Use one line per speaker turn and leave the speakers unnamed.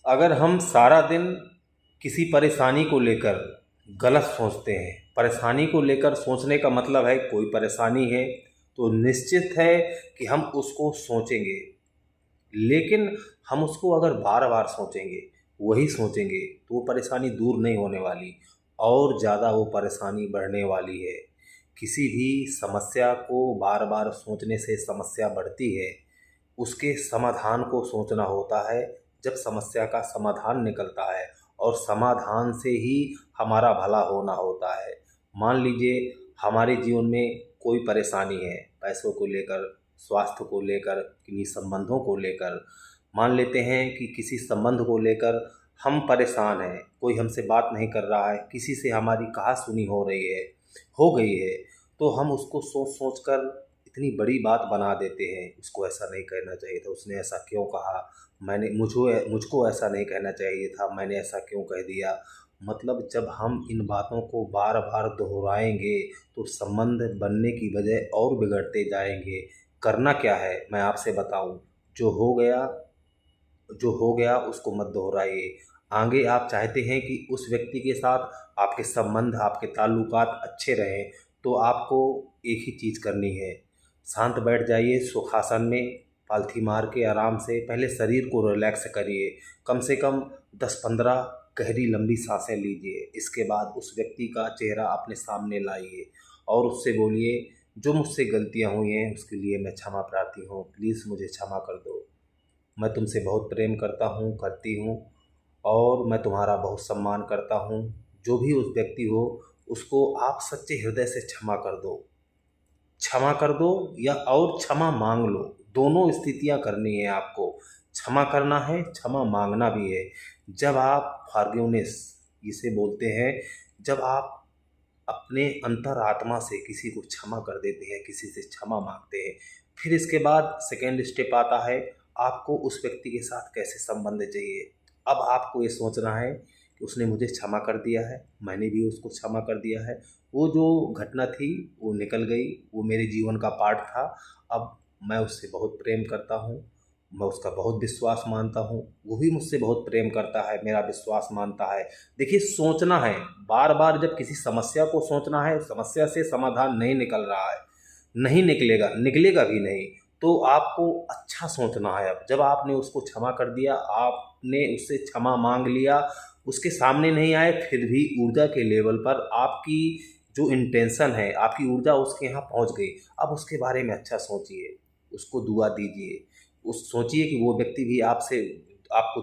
अगर हम सारा दिन किसी परेशानी को लेकर गलत सोचते हैं, परेशानी को लेकर सोचने का मतलब है कोई परेशानी है तो निश्चित है कि हम उसको सोचेंगे। लेकिन हम उसको अगर बार बार सोचेंगे, वही सोचेंगे, तो वो परेशानी दूर नहीं होने वाली और ज़्यादा वो परेशानी बढ़ने वाली है। किसी भी समस्या को बार बार सोचने से समस्या बढ़ती है। उसके समाधान को सोचना होता है। जब समस्या का समाधान निकलता है और समाधान से ही हमारा भला होना होता है। मान लीजिए हमारे जीवन में कोई परेशानी है, पैसों को लेकर, स्वास्थ्य को लेकर, किन्हीं संबंधों को लेकर। मान लेते हैं कि किसी संबंध को लेकर हम परेशान हैं, कोई हमसे बात नहीं कर रहा है, किसी से हमारी कहा-सुनी हो गई है, तो हम उसको सोच-सोच कर इतनी बड़ी बात बना देते हैं। उसको ऐसा नहीं कहना चाहिए था, उसने ऐसा क्यों कहा? मुझको ऐसा नहीं कहना चाहिए था, मैंने ऐसा क्यों कह दिया? मतलब जब हम इन बातों को बार-बार दोहराएँगे, तो संबंध बनने की बजाय और बिगड़ते जाएँगे। करना क्या है, मैं आपसे बताऊँ, जो हो गया जो हो गया उसको मत दोहराइए। आगे आप चाहते हैं कि उस व्यक्ति के साथ आपके संबंध, आपके ताल्लुकात अच्छे रहें, तो आपको एक ही चीज़ करनी है। शांत बैठ जाइए सुखासन में, पालथी मार के आराम से पहले शरीर को रिलैक्स करिए। कम से कम 10-15 गहरी लंबी साँसें लीजिए। इसके बाद उस व्यक्ति का चेहरा अपने सामने लाइए और उससे बोलिए, "जो मुझसे गलतियाँ हुई हैं, उसके लिए मैं क्षमा प्रार्थी हूँ। प्लीज़ मुझे क्षमा कर दो। मैं तुमसे बहुत प्रेम करता हूँ, करती हूँ और मैं तुम्हारा बहुत सम्मान करता हूँ।" जो भी उस व्यक्ति हो, उसको आप सच्चे हृदय से क्षमा कर दो या और क्षमा माँग लो। दोनों स्थितियाँ करनी है आपको। क्षमा करना है, क्षमा माँगना भी है। जब आप फॉरगिवनेस इसे बोलते हैं, जब आप अपने अंतरात्मा से किसी को क्षमा कर देते हैं, किसी से क्षमा माँगते हैं, फिर इसके बाद सेकंड स्टेप आता है, आपको उस व्यक्ति के साथ कैसे संबंध चाहिए। अब आपको ये सोचना है कि उसने मुझे क्षमा कर दिया है, मैंने भी उसको क्षमा कर दिया है। वो जो घटना थी, वो निकल गई, वो मेरे जीवन का पार्ट था। अब मैं उससे बहुत प्रेम करता हूँ, मैं उसका बहुत विश्वास मानता हूँ, वो भी मुझसे बहुत प्रेम करता है, मेरा विश्वास मानता है। देखिए सोचना है, बार-बार जब किसी समस्या को सोचना है, समस्या से समाधान नहीं निकल रहा है, नहीं निकलेगा, निकलेगा भी नहीं, तो आपको अच्छा सोचना है अब। जब आपने उसको क्षमा कर दिया, आपने उससे क्षमा माँग लिया, उसके सामने नहीं आए, फिर भी ऊर्जा के लेवल पर आपकी जो इंटेंशन है, आपकी ऊर्जा उसके यहाँ पहुँच गई। अब उसके बारे में अच्छा सोचिए, उसको दुआ दीजिए, सोचिए कि वो व्यक्ति भी आपसे आपको